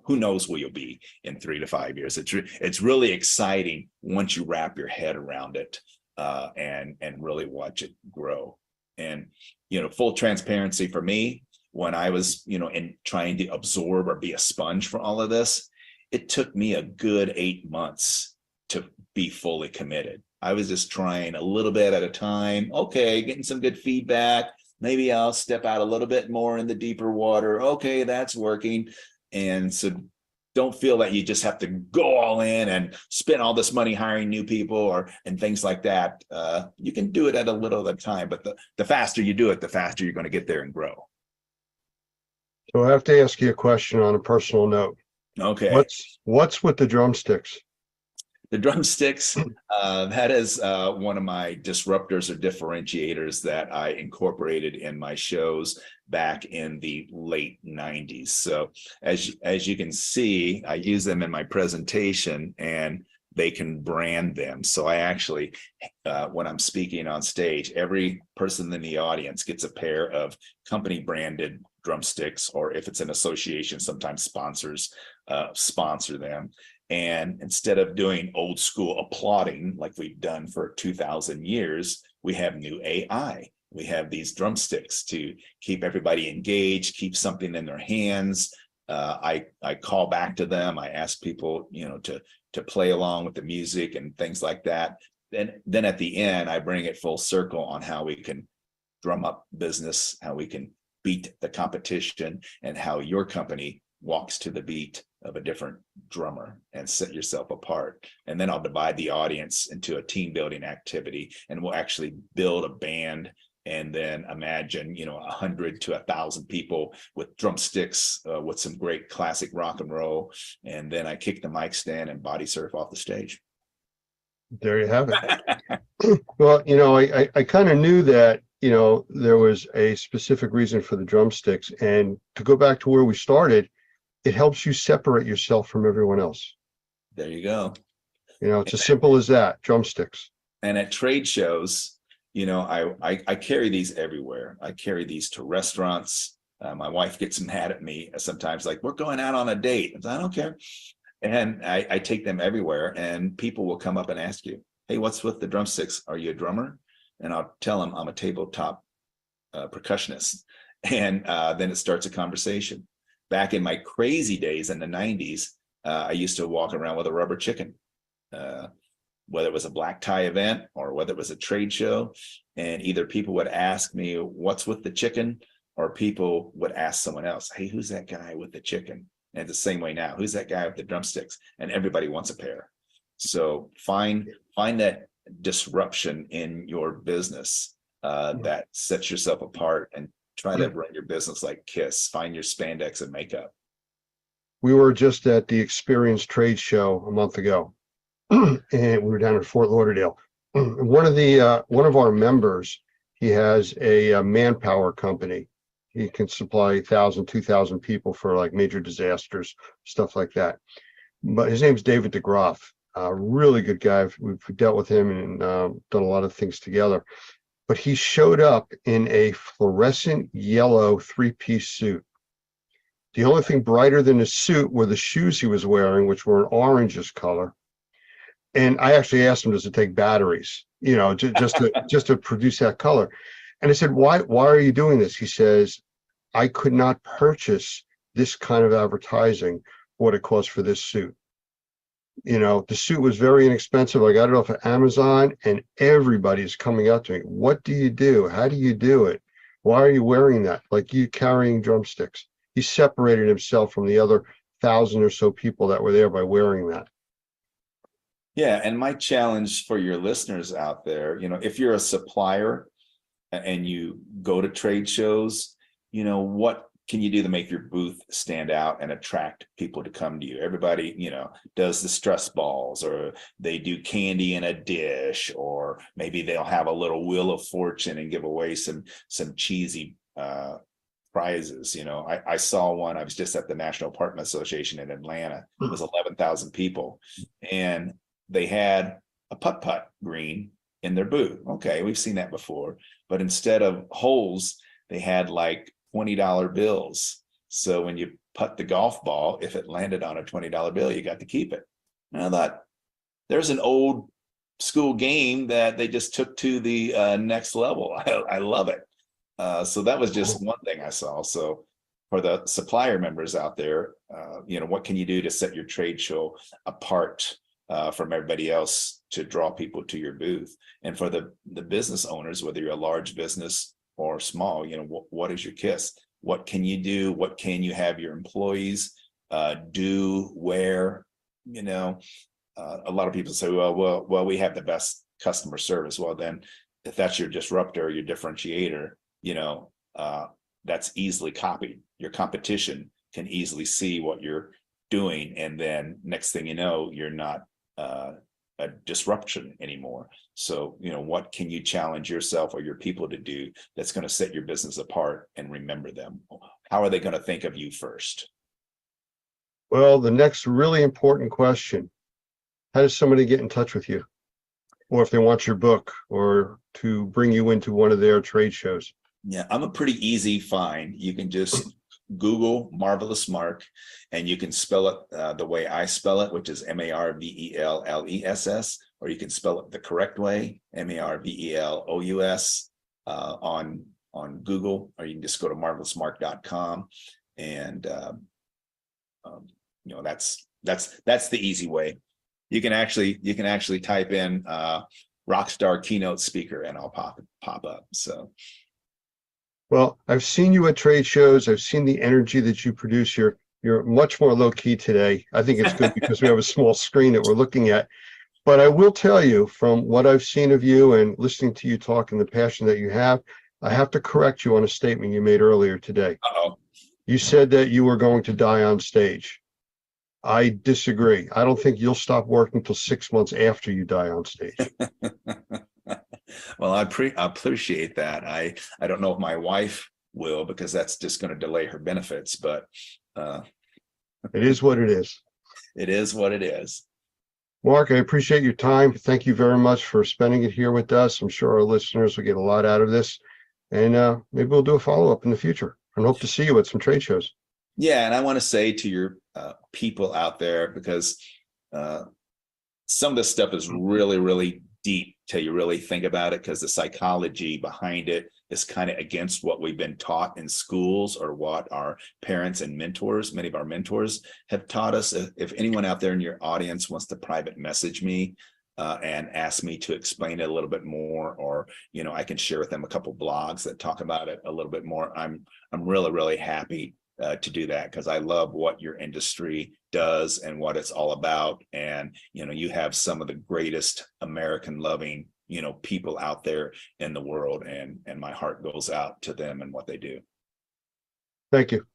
who knows where you'll be in 3 to 5 years. It's really exciting once you wrap your head around it and really watch it grow. And, full transparency for me, when I was, in trying to absorb or be a sponge for all of this, it took me a good 8 months to be fully committed. I was just trying a little bit at a time. Okay, getting some good feedback. Maybe I'll step out a little bit more in the deeper water. Okay, that's working. And so don't feel that you just have to go all in and spend all this money hiring new people and things like that. You can do it at a little at a time, but the faster you do it, the faster you're going to get there and grow. So I have to ask you a question on a personal note. Okay. What's with the drumsticks? The drumsticks, that is one of my disruptors or differentiators that I incorporated in my shows back in the late 90s. So as you can see, I use them in my presentation, and they can brand them. So I actually, when I'm speaking on stage, every person in the audience gets a pair of company branded drumsticks, or if it's an association, sometimes sponsors sponsor them. And instead of doing old school applauding like we've done for 2,000 years, we have new AI. We have these drumsticks to keep everybody engaged, keep something in their hands. I call back to them. I ask people, to play along with the music and things like that. then at the end, I bring it full circle on how we can drum up business, how we can beat the competition, and how your company walks to the beat of a different drummer and set yourself apart. And then I'll divide the audience into a team building activity, and we'll actually build a band, and then imagine, 100 to 1,000 people with drumsticks, with some great classic rock and roll. And then I kick the mic stand and body surf off the stage. There you have it. Well, I kind of knew that, there was a specific reason for the drumsticks. And to go back to where we started, it helps you separate yourself from everyone else. There you go. It's as simple as that, drumsticks. And at trade shows, I carry these everywhere. I carry these to restaurants. My wife gets mad at me sometimes, like, we're going out on a date. I don't care. And I take them everywhere, and people will come up and ask you, hey, what's with the drumsticks? Are you a drummer? And I'll tell them I'm a tabletop percussionist. And then it starts a conversation. Back in my crazy days in the 90s, I used to walk around with a rubber chicken, whether it was a black tie event or whether it was a trade show. And either people would ask me, what's with the chicken? Or people would ask someone else, hey, who's that guy with the chicken? And the same way now, who's that guy with the drumsticks? And everybody wants a pair. So find that disruption in your business that sets yourself apart, and try to run your business like KISS. Find your spandex and makeup. We were just at the Experience trade show a month ago, and we were down in Fort Lauderdale. One of our members, he has a manpower company. He can supply 1,000, 2,000 people for like major disasters, stuff like that. But his name's David DeGroff, a really good guy. We've dealt with him and done a lot of things together. But he showed up in a fluorescent yellow 3-piece suit. The only thing brighter than his suit were the shoes he was wearing, which were an orangish color. And I actually asked him, does it take batteries, just to produce that color? And I said, why are you doing this? He says, I could not purchase this kind of advertising for what it costs for this suit. The suit was very inexpensive. I got it off of Amazon, and everybody's coming up to me. What do you do? How do you do it? Why are you wearing that? Like you carrying drumsticks. He separated himself from the other 1,000 or so people that were there by wearing that. Yeah. And my challenge for your listeners out there, if you're a supplier and you go to trade shows, what can you do to make your booth stand out and attract people to come to you? Everybody, does the stress balls, or they do candy in a dish, or maybe they'll have a little wheel of fortune and give away some cheesy prizes. I saw one. I was just at the National Apartment Association in Atlanta. It was 11,000 people, and they had a putt-putt green in their booth. Okay, we've seen that before, but instead of holes, they had like $20 bills. So when you putt the golf ball, if it landed on a $20 bill, you got to keep it. And I thought, there's an old school game that they just took to the next level. I love it. So that was just one thing I saw. So for the supplier members out there, what can you do to set your trade show apart from everybody else to draw people to your booth? And for the business owners, whether you're a large business or small, what is your KISS? What can you do? What can you have your employees do, where? A lot of people say, well, we have the best customer service. Well, then if that's your disruptor, your differentiator, that's easily copied. Your competition can easily see what you're doing, and then next thing you know, you're not a disruption anymore. So, what can you challenge yourself or your people to do that's going to set your business apart and remember them? How are they going to think of you first? Well, the next really important question, how does somebody get in touch with you? Or if they want your book, or to bring you into one of their trade shows? Yeah, I'm a pretty easy find. You can just Google Marvelous Mark, and you can spell it the way I spell it, which is MARVELLESS, or you can spell it the correct way, MARVELOUS, on Google, or you can just go to marvelousmark.com, and that's the easy way. You can actually type in rock star keynote speaker, and I'll pop up. So. Well, I've seen you at trade shows. I've seen the energy that you produce. You're much more low key today. I think it's good because we have a small screen that we're looking at. But I will tell you, from what I've seen of you and listening to you talk and the passion that you have, I have to correct you on a statement you made earlier today. Uh-oh. You said that you were going to die on stage. I disagree. I don't think you'll stop working until 6 months after you die on stage. Well, I appreciate that. I don't know if my wife will, because that's just going to delay her benefits, but It is what it is. it is what it is. Mark, I appreciate your time. Thank you very much for spending it here with us. I'm sure our listeners will get a lot out of this. And maybe we'll do a follow-up in the future and hope to see you at some trade shows. Yeah, and I want to say to your people out there, because some of this stuff is really, really deep till you really think about it, because the psychology behind it is kind of against what we've been taught in schools or what our parents and mentors, many of our mentors, have taught us. If anyone out there in your audience wants to private message me and ask me to explain it a little bit more, or I can share with them a couple blogs that talk about it a little bit more, I'm really, really happy to do that, because I love what your industry does and what it's all about. And you have some of the greatest American loving people out there in the world, and my heart goes out to them and what they do. Thank you.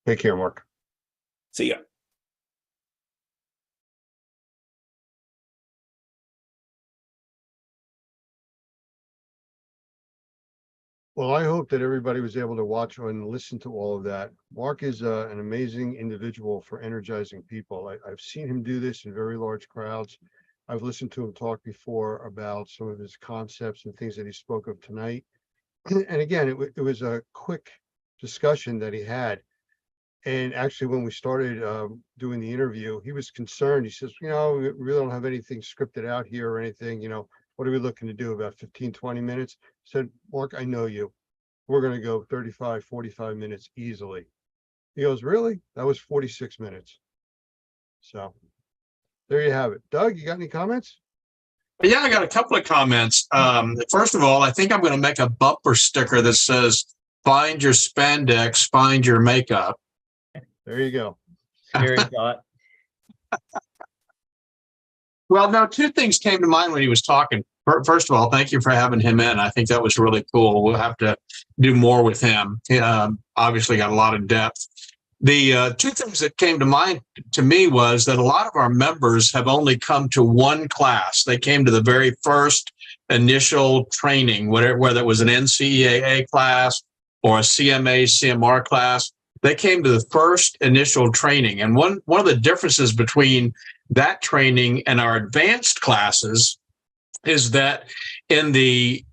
Take care, Mark. See ya. Well, I hope that everybody was able to watch and listen to all of that. Mark is an amazing individual for energizing people. I've seen him do this in very large crowds. I've listened to him talk before about some of his concepts and things that he spoke of tonight. And again, it was a quick discussion that he had. And actually, when we started doing the interview, he was concerned. He says, we really don't have anything scripted out here or anything. What are we looking to do, about 15, 20 minutes? I said, Mark, I know you. We're going to go 35, 45 minutes easily. He goes, really? That was 46 minutes. So there you have it. Doug, you got any comments? Yeah, I got a couple of comments. First of all, I think I'm going to make a bumper sticker that says, find your spandex, find your makeup. There you go. Scary thought. Well, no, two things came to mind when he was talking. First of all, thank you for having him in. I think that was really cool. We'll have to do more with him. He, obviously got a lot of depth. The two things that came to mind to me was that a lot of our members have only come to one class. They came to the very first initial training, whether it was an NCEAA class or a CMA, CMR class. They came to the first initial training. And one of the differences between that training and our advanced classes is that in the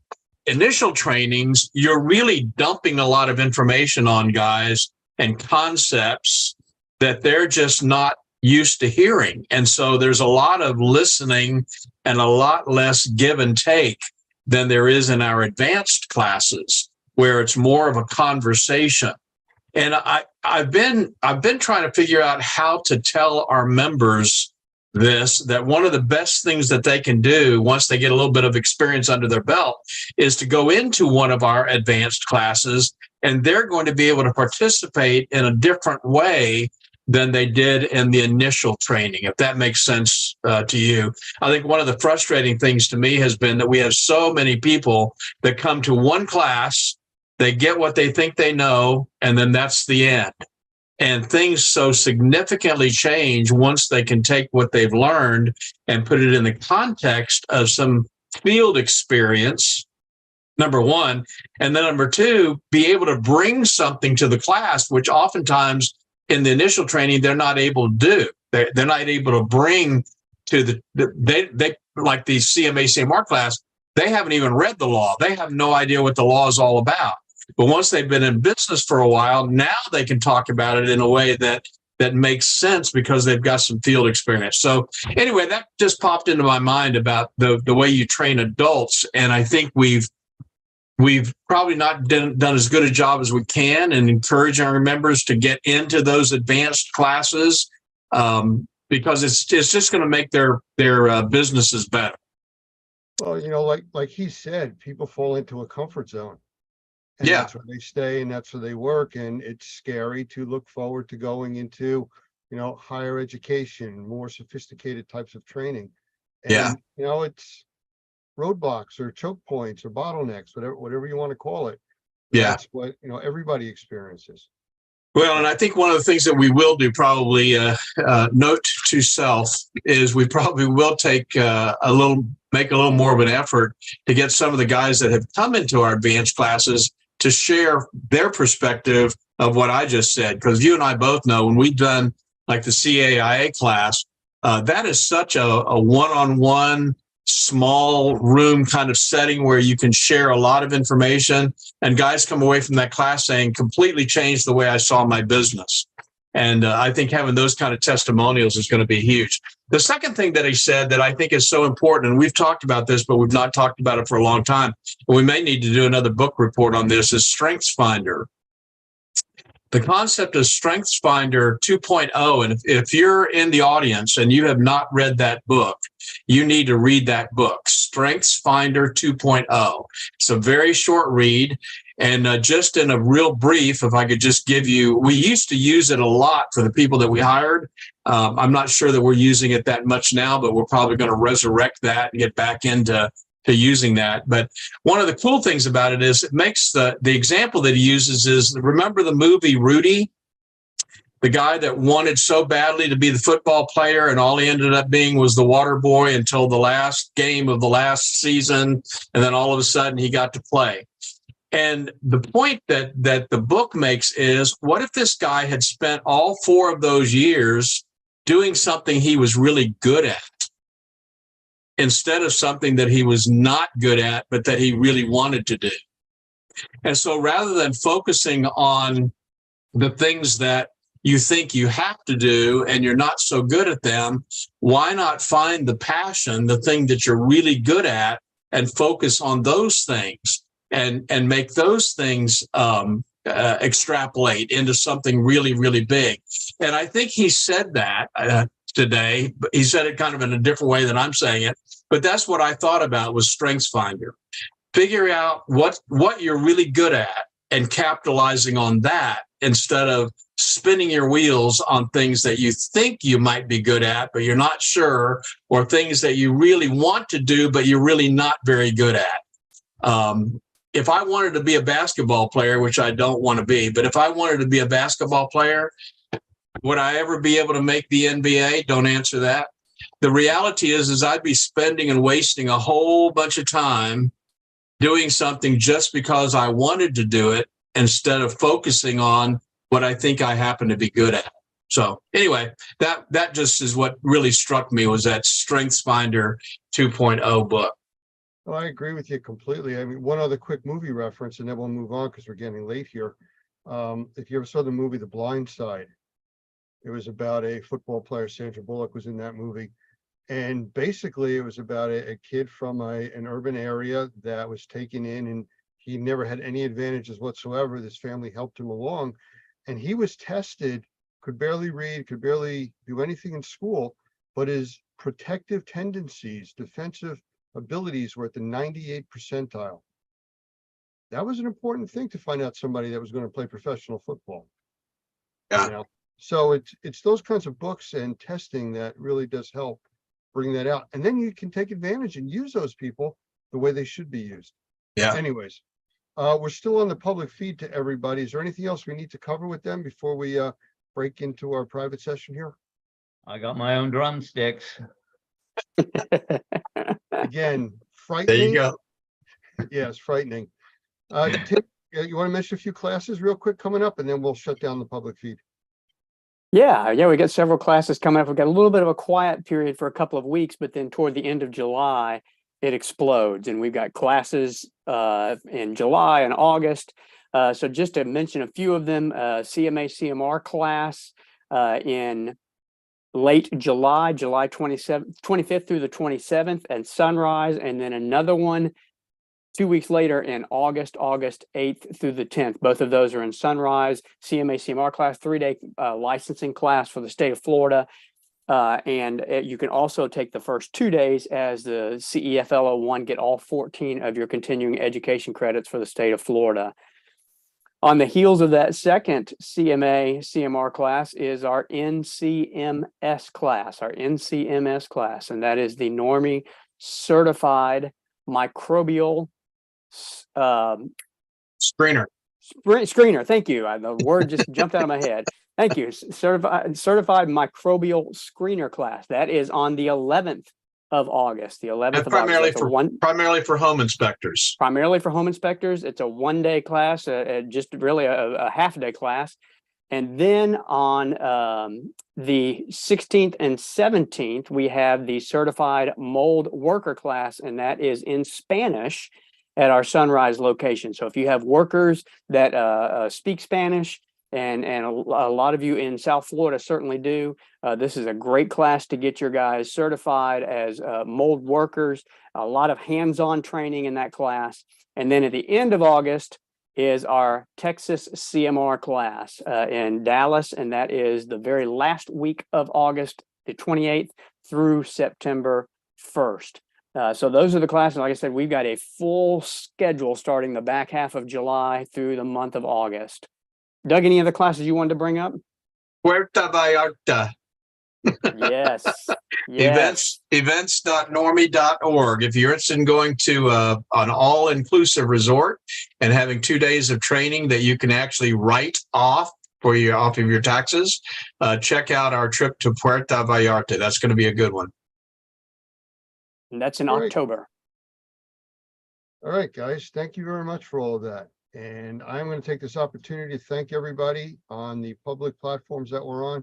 initial trainings, you're really dumping a lot of information on guys and concepts that they're just not used to hearing. And so there's a lot of listening and a lot less give and take than there is in our advanced classes, where it's more of a conversation. And I've been trying to figure out how to tell our members that one of the best things that they can do once they get a little bit of experience under their belt is to go into one of our advanced classes, and they're going to be able to participate in a different way than they did in the initial training, if that makes sense to you. I think one of the frustrating things to me has been that we have so many people that come to one class, they get what they think they know, and then that's the end. And things so significantly change once they can take what they've learned and put it in the context of some field experience, number one. And then number two, be able to bring something to the class, which oftentimes in the initial training, they're not able to do. They're not able to bring to they like the CMA, CMR class, they haven't even read the law. They have no idea what the law is all about. But once they've been in business for a while, now they can talk about it in a way that makes sense because they've got some field experience. So anyway, that just popped into my mind about the way you train adults. And I think we've probably not done as good a job as we can in encouraging our members to get into those advanced classes because it's just going to make their businesses better. Well, like he said, people fall into a comfort zone. And Yeah, that's where they stay and that's where they work. And it's scary to look forward to going into, higher education, more sophisticated types of training. yeah. And, it's roadblocks or choke points or bottlenecks, whatever you want to call it. Yeah. That's what, everybody experiences. Well, and I think one of the things that we will do, probably note to self, is we probably will make a little more of an effort to get some of the guys that have come into our advanced classes to share their perspective of what I just said. Because you and I both know when we've done like the CAIA class, that is such a one-on-one, small room kind of setting where you can share a lot of information, and guys come away from that class saying completely changed the way I saw my business. And I think having those kind of testimonials is going to be huge. The second thing that he said that I think is so important, and we've talked about this, but we've not talked about it for a long time, and we may need to do another book report on this, is Strengths Finder. The concept of Strengths Finder 2.0, and if you're in the audience and you have not read that book, you need to read that book, Strengths Finder 2.0. It's a very short read. And just in a real brief, if I could just give you, we used to use it a lot for the people that we hired. I'm not sure that we're using it that much now, but we're probably going to resurrect that and get back into using that. But one of the cool things about it is it makes the example that he uses is, remember the movie Rudy? The guy that wanted so badly to be the football player, and all he ended up being was the water boy until the last game of the last season. And then all of a sudden he got to play. And the point that the book makes is, what if this guy had spent all 4 of those years doing something he was really good at, instead of something that he was not good at, but that he really wanted to do? And so rather than focusing on the things that you think you have to do and you're not so good at them, why not find the passion, the thing that you're really good at, and focus on those things and make those things extrapolate into something really, really big. And I think he said that today, but he said it kind of in a different way than I'm saying it. But that's what I thought about was Strengths Finder. Figure out what you're really good at and capitalizing on that, instead of spinning your wheels on things that you think you might be good at, but you're not sure, or things that you really want to do, but you're really not very good at. If I wanted to be a basketball player, which I don't want to be, but if I wanted to be a basketball player, would I ever be able to make the NBA? Don't answer that. The reality is I'd be spending and wasting a whole bunch of time doing something just because I wanted to do it, instead of focusing on what I think I happen to be good at. So anyway, that just is what really struck me, was that Strengths Finder 2.0 book. Well, I agree with you completely. I mean, one other quick movie reference, and then we'll move on because we're getting late here. If you ever saw the movie The Blind Side, it was about a football player. Sandra Bullock was in that movie. And basically it was about a kid from an urban area that was taken in, and he never had any advantages whatsoever. This family helped him along, and he was tested, could barely read, could barely do anything in school, but his protective tendencies, defensive abilities were at the 98th percentile. That was an important thing to find out somebody that was going to play professional football. Yeah. So it's those kinds of books and testing that really does help bring that out. And then you can take advantage and use those people the way they should be used. Yeah. Anyways, we're still on the public feed to everybody. Is there anything else we need to cover with them before we break into our private session here? I got my own drumsticks. Again, frightening. There you go. Yes, frightening. Tim, you want to mention a few classes real quick coming up, and then we'll shut down the public feed. Yeah, we got several classes coming up. We've got a little bit of a quiet period for a couple of weeks, but then toward the end of July, it explodes, and we've got classes in July and August. So just to mention a few of them, CMA CMR class in late July, July 25th through the 27th, and Sunrise, and then another one 2 weeks later in August 8th through the 10th. Both of those are in Sunrise. CMA CMR class, 3-day licensing class for the state of Florida. You can also take the first 2 days as the CEFLO 1, get all 14 of your continuing education credits for the state of Florida. On the heels of that second CMA CMR class is our NCMS class, and that is the Normie Certified Microbial Screener. Screener. Thank you. The word just jumped out of my head. Thank you. Certified Microbial Screener class. That is on the 11th of August. The 11th And of August. primarily for home inspectors. Primarily for home inspectors. It's a 1-day class, just really a half-day class. And then on the 16th and 17th, we have the Certified Mold Worker class, and that is in Spanish at our Sunrise location. So if you have workers that speak Spanish, and a lot of you in South Florida certainly do, this is a great class to get your guys certified as mold workers. A lot of hands-on training in that class. And then at the end of August is our Texas CMR class in Dallas, and that is the very last week of August, the 28th through September 1st. So those are the classes. Like I said, we've got a full schedule starting the back half of July through the month of August. Doug, any other classes you wanted to bring up? Puerto Vallarta. Yes. Yes. Events.normie.org. If you're interested in going to an all-inclusive resort and having 2 days of training that you can actually write off of your taxes, check out our trip to Puerto Vallarta. That's going to be a good one. And that's in Great. October. All right, guys, thank you very much for all of that. And I'm going to take this opportunity to thank everybody on the public platforms that we're on,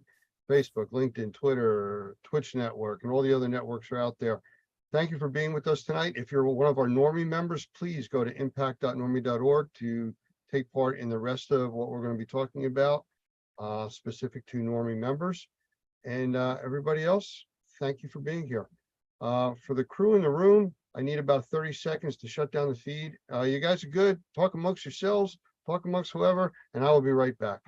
Facebook, LinkedIn, Twitter, Twitch network, and all the other networks are out there. Thank you for being with us tonight. If you're one of our Normie members, please go to impact.normie.org to take part in the rest of what we're going to be talking about, specific to Normie members. And everybody else, thank you for being here. For the crew in the room, I need about 30 seconds to shut down the feed. You guys are good. Talk amongst yourselves, talk amongst whoever, and I will be right back.